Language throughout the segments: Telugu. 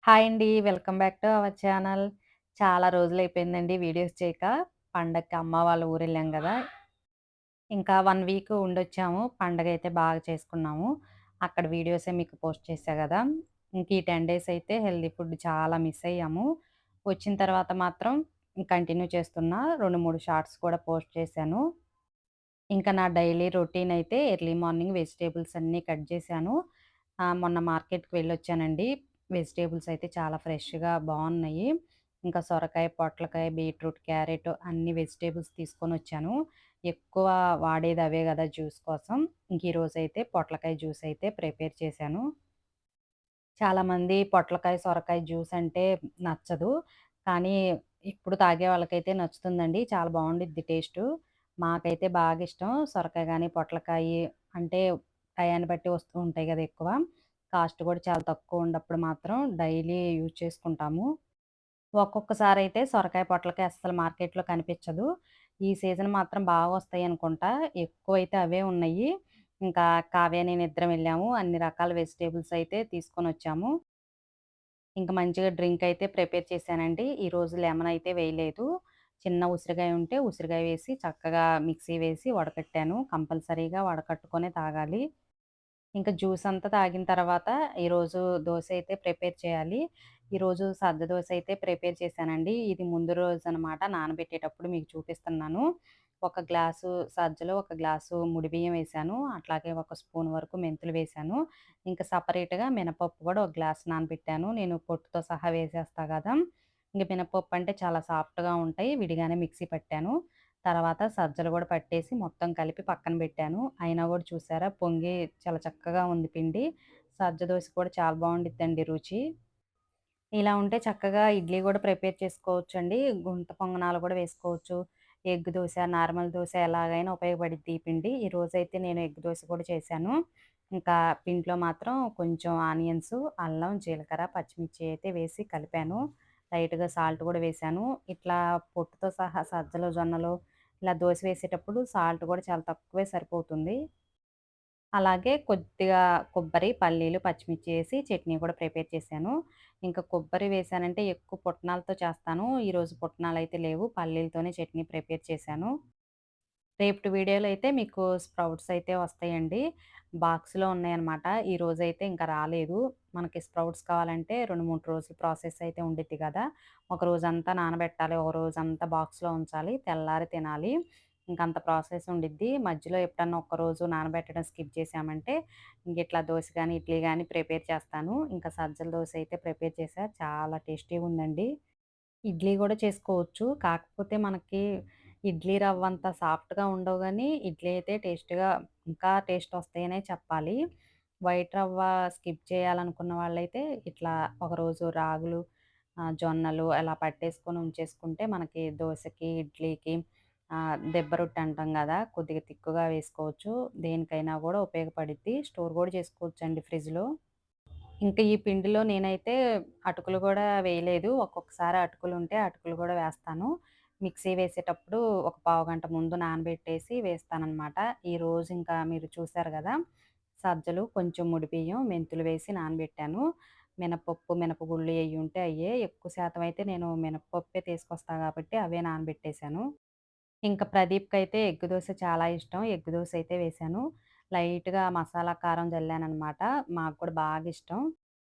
హాయ్ అండి. Welcome back to our channel. చాలా రోజులైపోయిందండి వీడియోస్ చేయక. పండగకి అమ్మ వాళ్ళ ఊరెళ్ళాం గదా! ఇంకా 1 వీక్ ఉండొచ్చాము. పండగైతే బాగా చేసుకున్నాము. అక్కడ వీడియోసే మీకు పోస్ట్ చేశా గదా! ఇంక ఈ 10 డేస్ అయితే హెల్తీ ఫుడ్ చాలా మిస్ అయ్యాము. వచ్చిన తర్వాత మాత్రం కంటిన్యూ చేస్తున్నా. 2, 3 షార్ట్స్ కూడా పోస్ట్ చేశాను. ఇంకా నా డైలీ రొటీన్ అయితే ఎర్లీ మార్నింగ్ వెజిటబుల్స్ అన్నీ కట్ చేశాను. మొన్న మార్కెట్‌కి వెళ్ళొచ్చానండి. వెజిటబుల్స్ అయితే చాలా ఫ్రెష్‌గా బావున్నాయి. ఇంకా సొరకాయ, పొట్లకాయ, బీట్రూట్, క్యారెట్ అన్ని వెజిటబుల్స్ తీసుకొనొచ్చాను. ఎక్కువ వాడేది అవే గదా! జ్యూస్ కోసం. ఇంక ఈరోజైతే పొట్లకాయ జ్యూస్ అయితే ప్రిపేర్ చేశాను. చాలామంది పొట్లకాయ, సొరకాయ జ్యూస్ అంటే నచ్చదు. కానీ ఇప్పుడు తాగే వాళ్ళకైతే నచ్చుతుందండి. చాలా బావుండిద్ది టేస్టు. మాకైతే బాగా ఇష్టం. సొరకాయ గానీ, పొట్లకాయి అంటే టయాన్ని బట్టి వస్తూ ఉంటాయి గదా! ఎక్కువ. కాస్ట్ కూడా చాలా తక్కువ ఉన్నప్పుడు మాత్రం డైలీ యూజ్ చేసుకుంటాము. ఒక్కొక్కసారయితే సొరకాయ, పొట్లకాయ అస్సలు మార్కెట్‌లో కనిపిచ్చదు. ఈ సీజన్ మాత్రం బాగొస్తాయనుకుంటా. ఎక్కువైతే అవే ఉన్నాయి. ఇంకా కావ్య, నేనిద్దరం ఎళ్ళాము. అన్ని రకాల వెజిటబుల్స్ అయితే తీసుకొనొచ్చాము. ఇంక మంచిగా డ్రింక్ అయితే ప్రిపేర్ చేశానండి. ఈరోజు లెమన్ అయితే వేయలేదు. చిన్న ఉసిరికాయ ఉంటే ఉసిరికాయ వేసి చక్కగా మిక్సీ వేసి వడకట్టాను. కంపల్సరీగా వడకట్టుకొనే తాగాలి. ఇంకా జ్యూస్ అంతా తాగిన తర్వాత ఈరోజు దోస అయితే ప్రిపేర్ చేయాలి. ఈరోజు సజ్జ దోస అయితే ప్రిపేర్ చేశానండి. ఇది ముందు రోజనమాట నానబెట్టేటప్పుడు మీకు చూపిస్తున్నాను. ఒక గ్లాసు సజ్జలో ఒక గ్లాసు ముడి బియ్యం వేశాను. అట్లాగే ఒక స్పూన్ వరకు మెంతులు వేశాను. ఇంకా సెపరేట్‌గా మినపప్పు కూడా ఒక గ్లాస్ నానబెట్టాను. నేను పొట్టుతో సహా వేసేస్తా గదా! ఇంక మినపప్పు అంటే చాలా సాఫ్ట్‌గా ఉంటాయి. విడిగానే మిక్సీ పట్టాను. తర్వాత సజ్జలు గూడా పట్టేసి మొత్తం కలిపి పక్కన బెట్టాను. అయినా గూడా చూసారా పొంగి చాలా చక్కగా ఉంది పిండి. సజ్జ దోస కూడా చాలా బావుండిద్దండి రుచి. ఇలా ఉంటే చక్కగా ఇడ్లీ గూడా ప్రిపేర్ చేసుకోవచ్చండి. గుంత పొంగనాలు గూడా వేసుకోవచ్చు. ఎగ్ దోస, నార్మల్ దోస ఎలాగైనా ఉపయోగపడిద్ది ఈ పిండి. ఈరోజైతే నేను ఎగ్ దోస కూడా చేశాను. ఇంకా పిండిలో మాత్రం కొంచెం ఆనియన్స్, అల్లం, జీలకర్ర, పచ్చిమిర్చి అయితే వేసి కలిపాను. లైట్‌గా సాల్ట్ గూడా వేశాను. ఇట్లా పొట్టుతో సహా సజ్జలు, జొన్నలు ఇలా దోస వేసేటప్పుడు సాల్ట్ గూడా చాలా తక్కువే సరిపోతుంది. అలాగే కొద్దిగా కొబ్బరి, పల్లీలు, పచ్చిమిర్చి ఏసి చట్నీ కూడా ప్రిపేర్ చేశాను. ఇంకా కొబ్బరి వేశానంటే ఎక్కువ పుట్నాలతో చేస్తాను. ఈరోజు పుట్నాలయితే లేవు. పల్లీలతోనే చట్నీ ప్రిపేర్ చేశాను. రేపటి వీడియోలో అయితే మీకు స్ప్రౌట్స్ అయితే వస్తాయండి. బాక్స్‌లో ఉన్నాయన్నమాట. ఈరోజైతే ఇంకా రాలేదు. మనకి స్ప్రౌట్స్ కావాలంటే 2, 3 రోజులు ప్రాసెస్ అయితే ఉండిద్ది కదా! ఒక రోజంతా నానబెట్టాలి. ఒక రోజంతా బాక్స్‌లో ఉంచాలి. తెల్లారి తినాలి. ఇంకంత ప్రాసెస్ ఉండిద్ది. మధ్యలో ఎప్పుడన్నా ఒక్కరోజు నానబెట్టడం స్కిప్ చేశామంటే ఇంగిట్లా దోస గాని, ఇడ్లీ గాని ప్రిపేర్ చేస్తాను. ఇంకా సజ్జల దోస అయితే ప్రిపేర్ చేశా. చాలా టేస్టీగుందండి. ఇడ్లీ గూడా చేసుకోవచ్చు. కాకపోతే మనకి ఇడ్లీ రవ్వంత సాఫ్ట్‌గా ఉండవు గానీ, ఇడ్లీ అయితే టేస్ట్‌గా ఇంకా టేస్టొస్తాయనే చెప్పాలి. వైట్ రవ్వ స్కిప్ చేయాలనుకున్న వాళ్ళైతే ఇట్లా ఒకరోజు రాగులు, జొన్నలు అలా పట్టేసుకొని ఉంచేసుకుంటే మనకి దోసకి, ఇడ్లీకి దెబ్బ రొట్టె అంటాం గదా! కొద్దిగా తిక్కుగా వేసుకోవచ్చు. దేనికైనా గూడా ఉపయోగపడిద్ది. స్టోర్ గూడా చేసుకోవచ్చండి ఫ్రిడ్జ్‌లో. ఇంకా ఈ పిండిలో నేనైతే అటుకులు గూడా వేయలేదు. ఒక్కొక్కసారి అటుకులుంటే అటుకులు గూడా వేస్తాను. మిక్సీ వేసేటప్పుడు ఒక పావుగంట ముందు నానబెట్టేసి వేస్తాననమాట. ఈరోజు ఇంకా మీరు చూసారు గదా! సజ్జలు, కొంచెం ముడి బియ్యం, మెంతులు వేసి నానబెట్టాను. మినపప్పు, మినపగుళ్ళు ఎయ్యుంటే అయ్యే. ఎక్కువ శాతం అయితే నేను మినపప్పే తీసుకొస్తా గాబట్టి అవే నానబెట్టేశాను. ఇంక ప్రదీప్‌కైతే ఎగ్ దోస చాలా ఇష్టం. ఎగ్ దోస అయితే వేశాను. లైట్‌గా మసాలా కారం జల్లాననమాట. మాకు కూడా బాగిష్టం.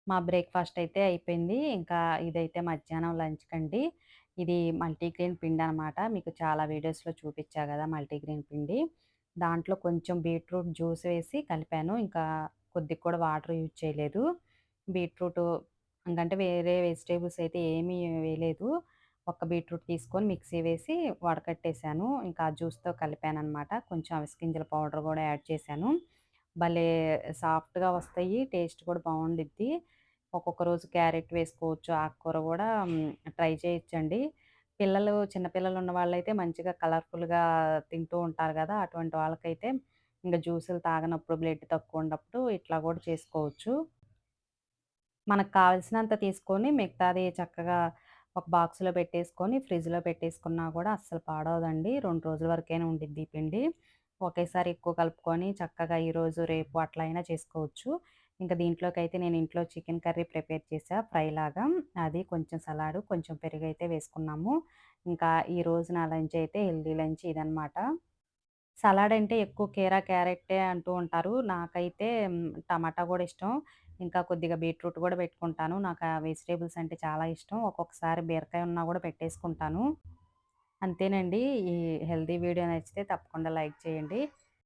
మా బ్రేక్‌ఫాస్ట్ అయితే అయిపోయింది. ఇంకా ఇదైతే మధ్యాహ్నం లంచ్‌కండి. ఇది మల్టీగ్రెయిన్ పిండనమాట. మీకు చాలా వీడియోస్‌లో చూపిచ్చా గదా! మల్టీగ్రెయిన్ పిండి. దాంట్లో కొంచెం బీట్రూట్ జ్యూస్ వేసి కలిపాను. ఇంకా కొద్దిగా కూడా వాటర్ యూజ్ చేయలేదు. బీట్రూటు ఇంకంటే వేరే వెజిటబుల్స్ అయితే ఏమీ వేయలేదు. ఒక్క బీట్రూట్ తీసుకొని మిక్సీ వేసి వడకట్టేసాను. ఇంకా ఆ జ్యూస్‌తో కలిపాననమాట. కొంచెం అవిసె గింజల పౌడర్ గూడా యాడ్ చేశాను. భలే సాఫ్ట్‌గా వస్తాయి. టేస్ట్ కూడా బావుండిద్ది. ఒక్కొక్క రోజు క్యారెట్ వేసుకోవచ్చు. ఆకుకూర గూడా ట్రై చేయొచ్చండి. పిల్లలు చిన్న పిల్లలున్న వాళ్ళైతే మంచిగా కలర్‌ఫుల్‌గా తింటూ ఉంటారు గదా! అటువంటి వాళ్ళకైతే ఇంక జ్యూసులు తాగనప్పుడు, బ్లడ్ తక్కువున్నప్పుడు ఇట్లా గూడా చేసుకోవచ్చు. మనకు కావాల్సినంత తీసుకొని మిగతాది చక్కగా ఒక బాక్స్‌లో పెట్టేసుకొని, ఫ్రిడ్జ్‌లో పెట్టేసుకున్నా గూడా అస్సలు పాడవదండి. 2 రోజుల వరకైనా ఉండిద్ది ఈ పిండి. ఒకేసారి ఎక్కువ కలుపుకొని చక్కగా ఈరోజు, రేపు అట్లా అయినా చేసుకోవచ్చు. ఇంకా దీంట్లోకైతే నేను ఇంట్లో చికెన్ కర్రీ ప్రిపేర్ చేశా ఫ్రైలాగా. అది కొంచెం సలాడు, కొంచెం పెరుగైతే వేసుకున్నాము. ఇంకా ఈ రోజు నా లంచ్ అయితే హెల్తీ లంచ్ ఇదనమాట. సలాడ్ అంటే ఎక్కువ క్యారెట్టే అంటూ ఉంటారు. నాకైతే టమాటా గూడా ఇష్టం. ఇంకా కొద్దిగా బీట్రూట్ గూడా పెట్టుకుంటాను. నాకు ఆ వెజిటబుల్స్ అంటే చాలా ఇష్టం. ఒక్కొక్కసారి బీరకాయ ఉన్నా గూడా పెట్టేసుకుంటాను. అంతేనండి. ఈ హెల్తీ వీడియో నచ్చితే తప్పకుండా లైక్ చేయండి.